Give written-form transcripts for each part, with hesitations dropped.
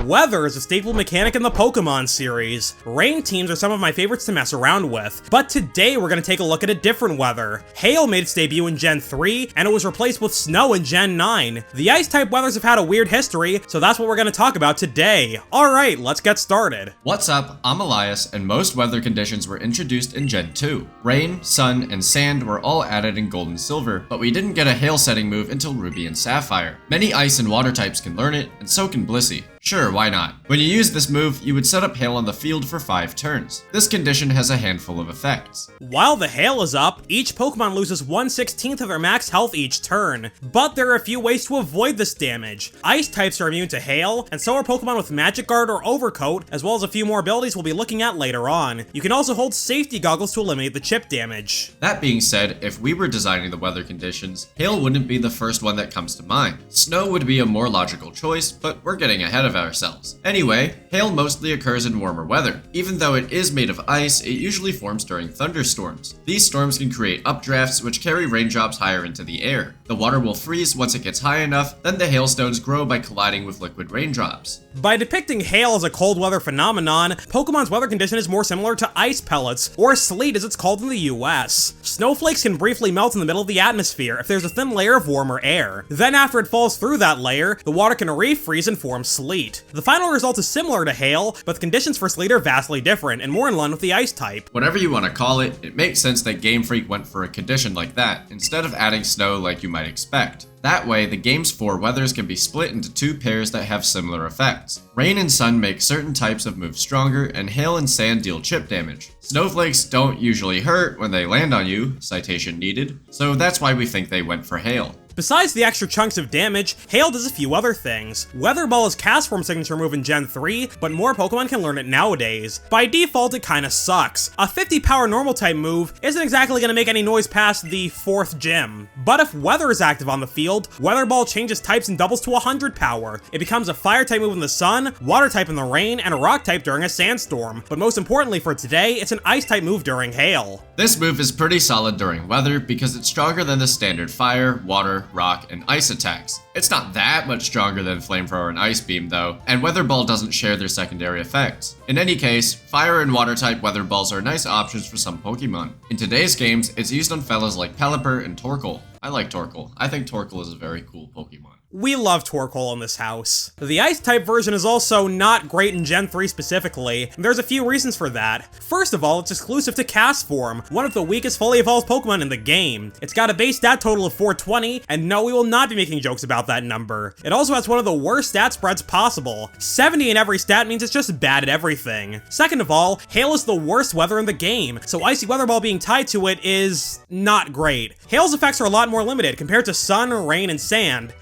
Weather is a staple mechanic in the Pokemon series. Rain teams are some of my favorites to mess around with, but today we're going to take a look at a different weather. Hail made its debut in Gen 3, and it was replaced with snow in Gen 9. The Ice-type weathers have had a weird history, so that's what we're going to talk about today. Alright, let's get started. What's up, I'm Elias, and most weather conditions were introduced in Gen 2. Rain, sun, and sand were all added in Gold and Silver, but we didn't get a hail setting move until Ruby and Sapphire. Many ice and water types can learn it, and so can Blissey. Sure, why not? When you use this move, you would set up Hail on the field for 5 turns. This condition has a handful of effects. While the Hail is up, each Pokemon loses 1/16 of their max health each turn. But there are a few ways to avoid this damage. Ice types are immune to Hail, and so are Pokemon with Magic Guard or Overcoat, as well as a few more abilities we'll be looking at later on. You can also hold safety goggles to eliminate the chip damage. That being said, if we were designing the weather conditions, Hail wouldn't be the first one that comes to mind. Snow would be a more logical choice, but we're getting ahead of ourselves. Anyway, hail mostly occurs in warmer weather. Even though it is made of ice, it usually forms during thunderstorms. These storms can create updrafts which carry raindrops higher into the air. The water will freeze once it gets high enough, then the hailstones grow by colliding with liquid raindrops. By depicting hail as a cold weather phenomenon, Pokemon's weather condition is more similar to ice pellets, or sleet as it's called in the US. Snowflakes can briefly melt in the middle of the atmosphere if there's a thin layer of warmer air. Then after it falls through that layer, the water can refreeze and form sleet. The final result is similar to hail, but the conditions for sleet are vastly different and more in line with the ice type. Whatever you want to call it, it makes sense that Game Freak went for a condition like that, instead of adding snow like you might expect. That way, the game's 4 weathers can be split into 2 pairs that have similar effects. Rain and sun make certain types of moves stronger, and hail and sand deal chip damage. Snowflakes don't usually hurt when they land on you, citation needed, so that's why we think they went for hail. Besides the extra chunks of damage, Hail does a few other things. Weather Ball is Cast Form's signature move in Gen 3, but more Pokemon can learn it nowadays. By default, it kinda sucks. A 50 power normal type move isn't exactly gonna make any noise past the 4th gym. But if Weather is active on the field, Weather Ball changes types and doubles to 100 power. It becomes a Fire type move in the sun, Water type in the rain, and a Rock type during a sandstorm. But most importantly for today, it's an Ice type move during Hail. This move is pretty solid during weather because it's stronger than the standard Fire, Water, Rock, and Ice attacks. It's not that much stronger than Flamethrower and Ice Beam though, and Weather Ball doesn't share their secondary effects. In any case, Fire and Water type Weather Balls are nice options for some Pokemon. In today's games, it's used on fellas like Pelipper and Torkoal. I like Torkoal. I think Torkoal is a very cool Pokemon. We love Torkoal in this house. The Ice-type version is also not great in Gen 3 specifically, and there's a few reasons for that. First of all, it's exclusive to Cast Form, one of the weakest fully evolved Pokemon in the game. It's got a base stat total of 420, and no, we will not be making jokes about that number. It also has one of the worst stat spreads possible. 70 in every stat means it's just bad at everything. Second of all, Hail is the worst weather in the game, so Icy Weather Ball being tied to it is not great. Hail's effects are a lot more limited compared to sun, rain, and sand.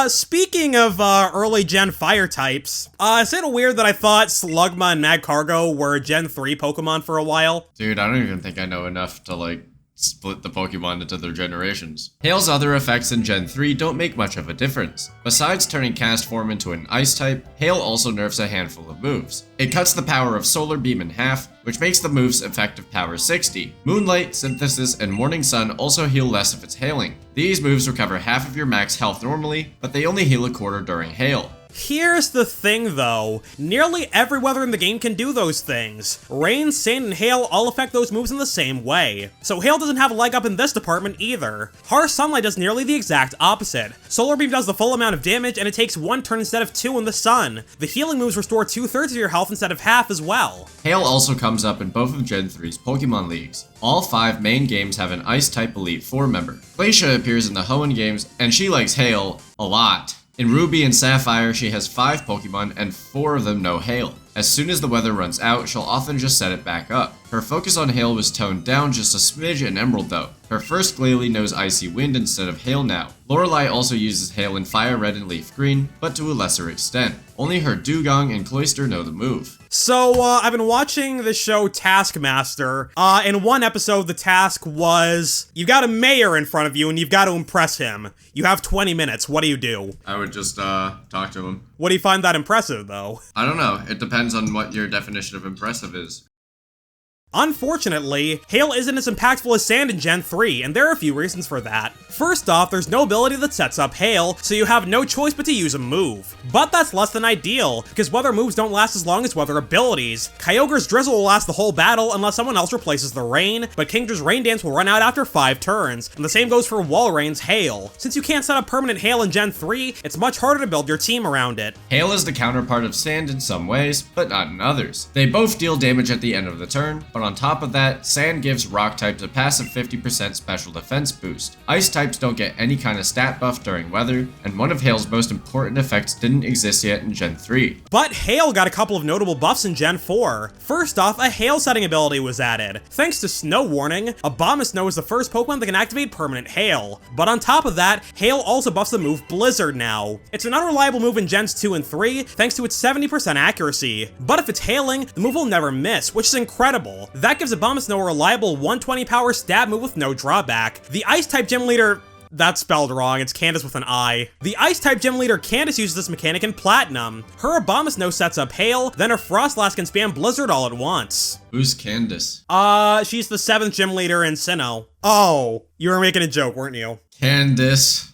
Speaking of early Gen Fire types, is it weird that I thought Slugma and Magcargo were Gen 3 Pokemon for a while? Dude, I don't even think I know enough to split the Pokemon into their generations. Hail's other effects in Gen 3 don't make much of a difference. Besides turning Cast Form into an Ice type, Hail also nerfs a handful of moves. It cuts the power of Solar Beam in half, which makes the move's effective power 60. Moonlight, Synthesis, and Morning Sun also heal less if it's hailing. These moves recover half of your max health normally, but they only heal a quarter during hail. Here's the thing though, nearly every weather in the game can do those things. Rain, sand, and hail all affect those moves in the same way. So hail doesn't have a leg up in this department either. Harsh sunlight does nearly the exact opposite. Solar beam does the full amount of damage and it takes 1 turn instead of 2 in the sun. The healing moves restore 2/3 of your health instead of half as well. Hail also comes up in both of Gen 3's Pokemon Leagues. All 5 main games have an Ice-type Elite 4 member. Glacia appears in the Hoenn games, and she likes Hail a lot. In Ruby and Sapphire, she has 5 Pokemon, and 4 of them know Hail. As soon as the weather runs out, she'll often just set it back up. Her focus on Hail was toned down just a smidge in Emerald though. Her first Glalie knows Icy Wind instead of Hail now. Lorelei also uses Hail in Fire Red and Leaf Green, but to a lesser extent. Only her Dugong and Cloyster know the move. So, I've been watching the show Taskmaster. In one episode, the task was, you've got a mayor in front of you and you've got to impress him. You have 20 minutes, what do you do? I would just, talk to him. What do you find that impressive, though? I don't know, it depends on what your definition of impressive is. Unfortunately, Hail isn't as impactful as Sand in Gen 3, and there are a few reasons for that. First off, there's no ability that sets up Hail, so you have no choice but to use a move. But that's less than ideal, because weather moves don't last as long as weather abilities. Kyogre's Drizzle will last the whole battle unless someone else replaces the rain, but Kingdra's Rain Dance will run out after 5 turns, and the same goes for Walreign's Hail. Since you can't set up permanent Hail in Gen 3, it's much harder to build your team around it. Hail is the counterpart of Sand in some ways, but not in others. They both deal damage at the end of the turn, but on top of that, Sand gives Rock types a passive 50% special defense boost. Ice types don't get any kind of stat buff during weather, and one of Hail's most important effects didn't exist yet in Gen 3. But Hail got a couple of notable buffs in Gen 4. First off, a Hail setting ability was added. Thanks to Snow Warning, Abomasnow is the first Pokemon that can activate permanent Hail. But on top of that, Hail also buffs the move Blizzard now. It's an unreliable move in Gens 2 and 3, thanks to its 70% accuracy. But if it's hailing, the move will never miss, which is incredible. That gives Abomasnow a reliable 120 power stab move with no drawback. The Ice-type Gym Leader... That's spelled wrong, it's Candace with an I. The Ice-type Gym Leader Candace uses this mechanic in Platinum. Her Abomasnow sets up Hail, then her Frostlass can spam Blizzard all at once. Who's Candace? She's the 7th Gym Leader in Sinnoh. Oh, you were making a joke, weren't you? Candace.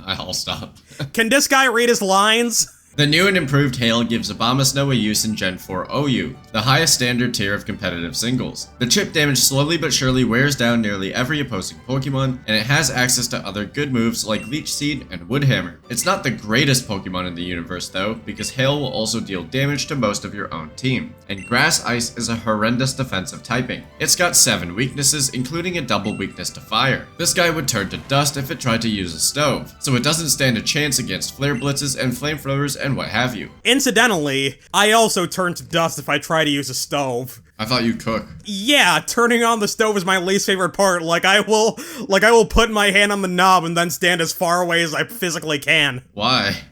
I'll stop. Can this guy read his lines? The new and improved Hail gives Abomasnow a use in Gen 4 OU, the highest standard tier of competitive singles. The chip damage slowly but surely wears down nearly every opposing Pokemon, and it has access to other good moves like Leech Seed and Wood Hammer. It's not the greatest Pokemon in the universe though, because Hail will also deal damage to most of your own team, and Grass Ice is a horrendous defensive typing. It's got 7 weaknesses, including a double weakness to fire. This guy would turn to dust if it tried to use a stove, so it doesn't stand a chance against Flare Blitzes and Flamethrowers and what have you. Incidentally, I also turn to dust if I try to use a stove. I thought you cook. Yeah, turning on the stove is my least favorite part. Like I will put my hand on the knob and then stand as far away as I physically can. Why?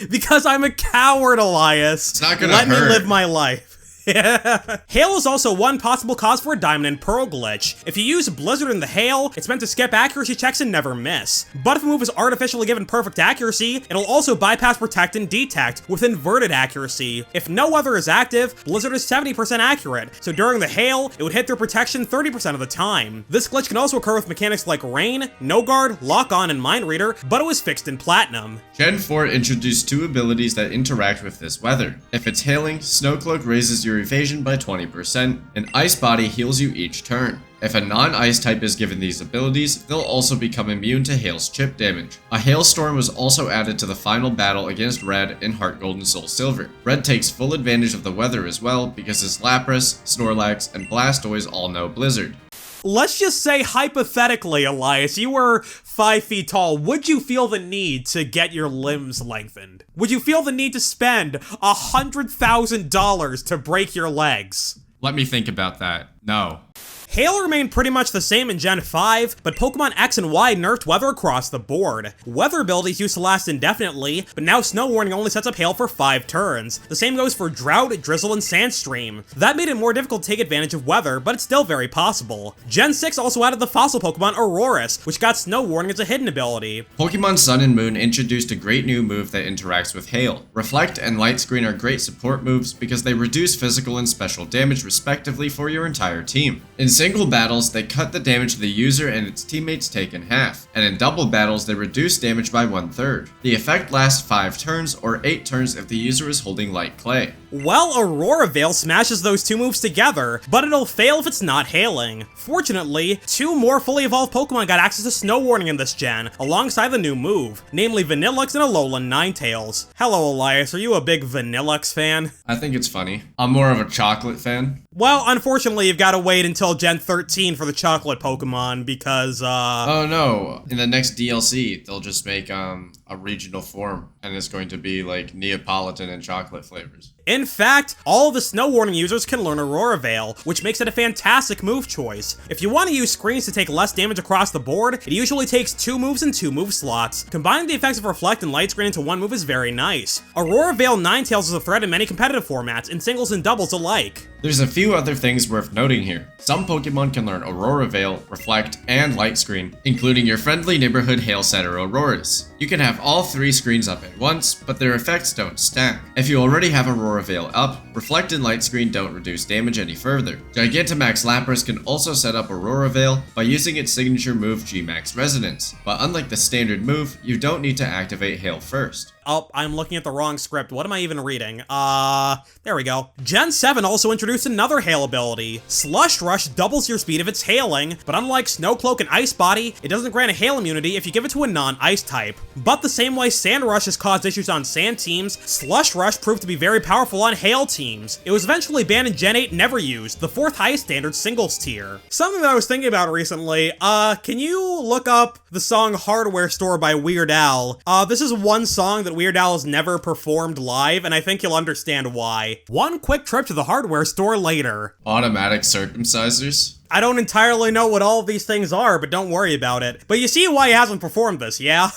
Because I'm a coward, Elias. It's not gonna Let hurt. me live my life. Hail is also one possible cause for a Diamond and Pearl glitch. If you use Blizzard in the Hail, it's meant to skip accuracy checks and never miss. But if a move is artificially given perfect accuracy, it'll also bypass Protect and Detect with inverted accuracy. If no weather is active, Blizzard is 70% accurate, so during the Hail, it would hit their protection 30% of the time. This glitch can also occur with mechanics like Rain, No Guard, Lock On, and Mind Reader, but it was fixed in Platinum. Gen 4 introduced 2 abilities that interact with this weather. If it's hailing, Snowcloak raises your evasion by 20%, and Ice Body heals you each turn. If a non-ice type is given these abilities, they'll also become immune to Hail's chip damage. A Hailstorm was also added to the final battle against Red in Heart Gold and Soul Silver. Red takes full advantage of the weather as well because his Lapras, Snorlax, and Blastoise all know Blizzard. Let's just say hypothetically, Elias, you were 5 feet tall. Would you feel the need to get your limbs lengthened? Would you feel the need to spend $100,000 to break your legs? Let me think about that. No. Hail remained pretty much the same in Gen 5, but Pokemon X and Y nerfed weather across the board. Weather abilities used to last indefinitely, but now Snow Warning only sets up Hail for 5 turns. The same goes for Drought, Drizzle, and Sandstream. That made it more difficult to take advantage of weather, but it's still very possible. Gen 6 also added the fossil Pokemon Aurorus, which got Snow Warning as a hidden ability. Pokemon Sun and Moon introduced a great new move that interacts with Hail. Reflect and Light Screen are great support moves because they reduce physical and special damage respectively for your entire team. In single battles, they cut the damage the user and its teammates take in half, and in double battles, they reduce damage by 1/3. The effect lasts 5 turns, or 8 turns if the user is holding Light Clay. Well, Aurora Veil smashes those 2 moves together, but it'll fail if it's not hailing. Fortunately, 2 more fully evolved Pokemon got access to Snow Warning in this gen, alongside the new move, namely Vanillux and Alolan Ninetales. Hello, Elias, are you a big Vanillux fan? I think it's funny. I'm more of a chocolate fan. Well, unfortunately, you've got to wait until Gen 13 for the chocolate Pokemon, because, Oh no, in the next DLC, they'll just make, a regional form, and it's going to be, like, Neapolitan and chocolate flavors. In fact, all of the Snow Warning users can learn Aurora Veil, which makes it a fantastic move choice. If you want to use screens to take less damage across the board, it usually takes 2 moves and 2 move slots. Combining the effects of Reflect and Light Screen into 1 move is very nice. Aurora Veil Ninetales is a threat in many competitive formats, in singles and doubles alike. There's a few other things worth noting here. Some Pokemon can learn Aurora Veil, Reflect, and Light Screen, including your friendly neighborhood Hail Setter Aurorus. You can have all 3 screens up at once, but their effects don't stack. If you already have Aurora Veil up, Reflect and Light Screen don't reduce damage any further. Gigantamax Lapras can also set up Aurora Veil by using its signature move G-Max Resonance, but unlike the standard move, you don't need to activate Hail first. Oh, I'm looking at the wrong script. What am I even reading? There we go. Gen 7 also introduced another Hail ability. Slush Rush doubles your speed if it's hailing, but unlike Snow Cloak and Ice Body, it doesn't grant a hail immunity if you give it to a non-ice type. But the same way Sand Rush has caused issues on sand teams, Slush Rush proved to be very powerful on hail teams. It was eventually banned in Gen 8, never used, the 4th highest standard singles tier. Something that I was thinking about recently, can you look up the song Hardware Store by Weird Al? This is one song that Weird Al has never performed live, and I think you'll understand why. One quick trip to the hardware store later. Automatic circumcisers? I don't entirely know what all of these things are, but don't worry about it. But you see why he hasn't performed this, yeah?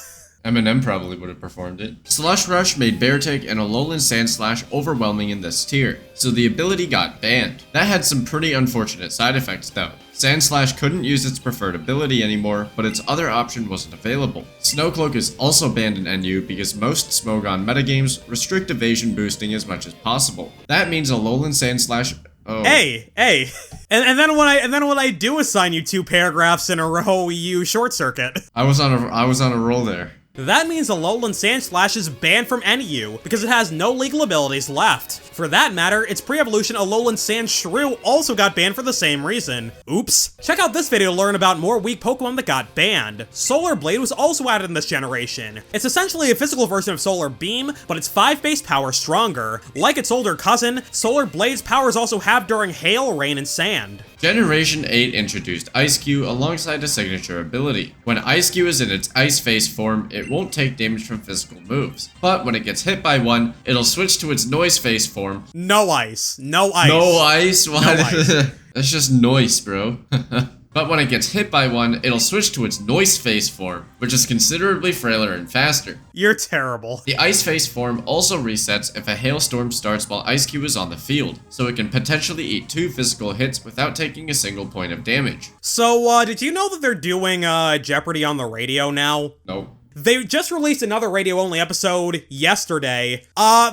Eminem probably would have performed it. Slush Rush made Beartic and Alolan Sandslash overwhelming in this tier, so the ability got banned. That had some pretty unfortunate side effects though. Sandslash couldn't use its preferred ability anymore, but its other option wasn't available. Snowcloak is also banned in NU because most Smogon metagames restrict evasion boosting as much as possible. That means Alolan Sandslash. Oh. Hey, and then when I do assign you 2 paragraphs in a row, you short circuit. I was on a roll there. That means Alolan Sandslash is banned from NU because it has no legal abilities left. For that matter, its pre-evolution Alolan Sandshrew also got banned for the same reason. Oops. Check out this video to learn about more weak Pokemon that got banned. Solar Blade was also added in this generation. It's essentially a physical version of Solar Beam, but it's 5 base power stronger. Like its older cousin, Solar Blade's power is also halved during hail, rain, and sand. Generation 8 introduced Ice-Q alongside a signature ability. When Ice-Q is in its Ice Face form, it won't take damage from physical moves. But when it gets hit by one, it'll switch to its Noise Face form. No ice. No ice. No ice? What? No ice. That's just noise, bro. But when it gets hit by one, it'll switch to its Noise Face form, which is considerably frailer and faster. You're terrible. The Ice Face form also resets if a hailstorm starts while Ice-Q is on the field, so it can potentially eat 2 physical hits without taking a single point of damage. So, did you know that they're doing, Jeopardy on the radio now? Nope. They just released another radio-only episode yesterday.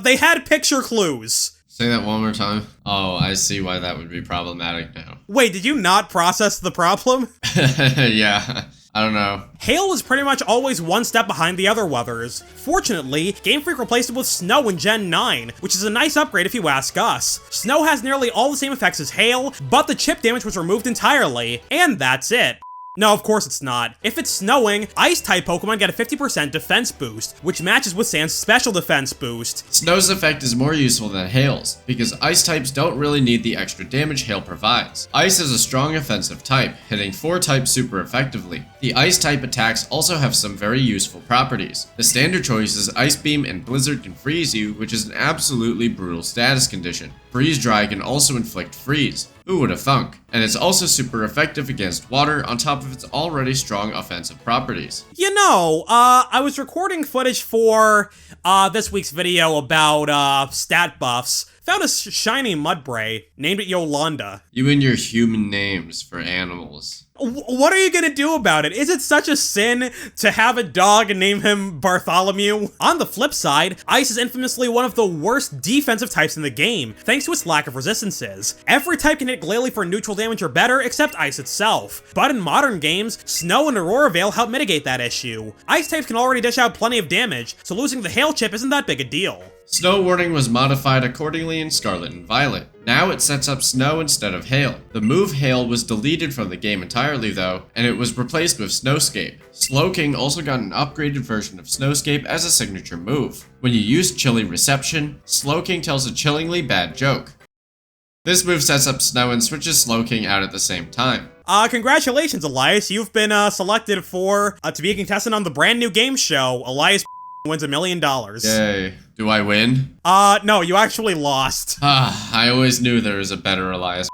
They had picture clues. Say that one more time. Oh, I see why that would be problematic now. Wait, did you not process the problem? Yeah, I don't know. Hail was pretty much always one step behind the other weathers. Fortunately, Game Freak replaced it with Snow in Gen 9, which is a nice upgrade if you ask us. Snow has nearly all the same effects as Hail, but the chip damage was removed entirely, and that's it. No, of course it's not. If it's snowing, Ice-type Pokemon get a 50% defense boost, which matches with Sand's special defense boost. Snow's effect is more useful than Hail's, because Ice types don't really need the extra damage Hail provides. Ice is a strong offensive type, hitting 4 types super effectively. The Ice-type attacks also have some very useful properties. The standard choices Ice Beam and Blizzard can freeze you, which is an absolutely brutal status condition. Freeze Dry can also inflict freeze. Who would have thunk? And it's also super effective against water on top of its already strong offensive properties. You know, I was recording footage for this week's video about stat buffs. Found a shiny Mudbray, named it Yolanda. You and your human names for animals. What are you gonna do about it? Is it such a sin to have a dog and name him Bartholomew? On the flip side, Ice is infamously one of the worst defensive types in the game, thanks to its lack of resistances. Every type can hit Glalie for neutral damage or better, except Ice itself. But in modern games, Snow and Aurora Veil help mitigate that issue. Ice types can already dish out plenty of damage, so losing the Hail chip isn't that big a deal. Snow Warning was modified accordingly in Scarlet and Violet. Now it sets up Snow instead of Hail. The move Hail was deleted from the game entirely though, and it was replaced with Snowscape. Slowking also got an upgraded version of Snowscape as a signature move. When you use Chilly Reception, Slowking tells a chillingly bad joke. This move sets up Snow and switches Slowking out at the same time. Congratulations, Elias. You've been selected for to be a contestant on the brand new game show. Elias wins $1 million. Yay. Do I win? No, you actually lost. I always knew there was a better Elias.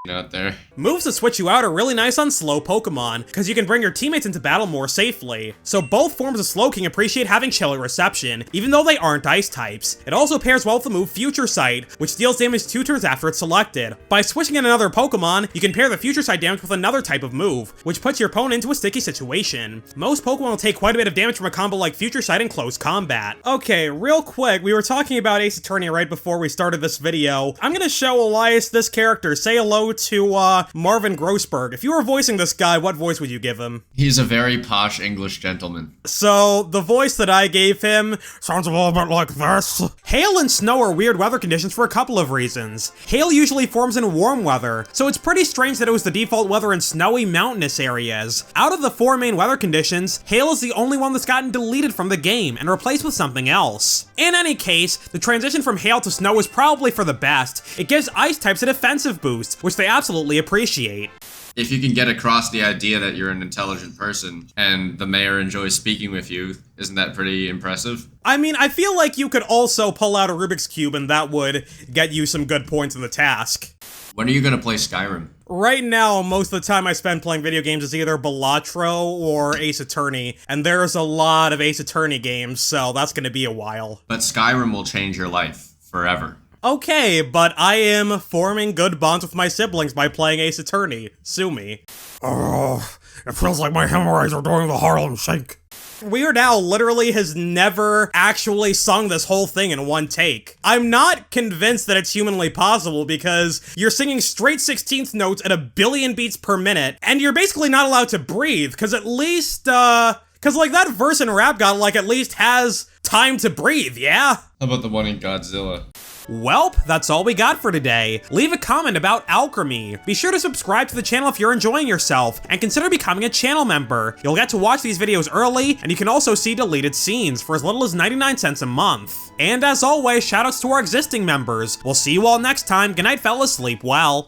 out there. Moves that switch you out are really nice on slow Pokemon, because you can bring your teammates into battle more safely. So both forms of Slowking appreciate having chilly reception, even though they aren't ice types. It also pairs well with the move Future Sight, which deals damage 2 turns after it's selected. By switching in another Pokemon, you can pair the Future Sight damage with another type of move, which puts your opponent into a sticky situation. Most Pokemon will take quite a bit of damage from a combo like Future Sight in close combat. Okay, real quick, we were talking about Ace Attorney right before we started this video. I'm gonna show Elias this character. Say hello to Marvin Grossberg. If you were voicing this guy, what voice would you give him? He's a very posh English gentleman. So, the voice that I gave him sounds a little bit like this. Hail and snow are weird weather conditions for a couple of reasons. Hail usually forms in warm weather, so it's pretty strange that it was the default weather in snowy mountainous areas. Out of the 4 main weather conditions, hail is the only one that's gotten deleted from the game and replaced with something else. In any case, the transition from hail to snow is probably for the best. It gives ice types a defensive boost, which they absolutely appreciate. If you can get across the idea that you're an intelligent person and the mayor enjoys speaking with you, isn't that pretty impressive? I mean, I feel like you could also pull out a Rubik's Cube and that would get you some good points in the task. When are you gonna play Skyrim? Right now, most of the time I spend playing video games is either Balatro or Ace Attorney, and there's a lot of Ace Attorney games, so that's gonna be a while. But Skyrim will change your life forever. Okay, but I am forming good bonds with my siblings by playing Ace Attorney. Sue me. Oh, it feels like my hemorrhoids are doing the Harlem Shake. Weird Al literally has never actually sung this whole thing in one take. I'm not convinced that it's humanly possible because you're singing straight 16th notes at 1 billion beats per minute, and you're basically not allowed to breathe, because at least, cause like that verse in Rap God like at least has time to breathe, yeah? How about the one in Godzilla? Welp, that's all we got for today. Leave a comment about alchemy. Be sure to subscribe to the channel if you're enjoying yourself, and consider becoming a channel member. You'll get to watch these videos early, and you can also see deleted scenes for as little as 99 cents a month. And as always, shoutouts to our existing members. We'll see you all next time. Good night, fellas. Sleep well.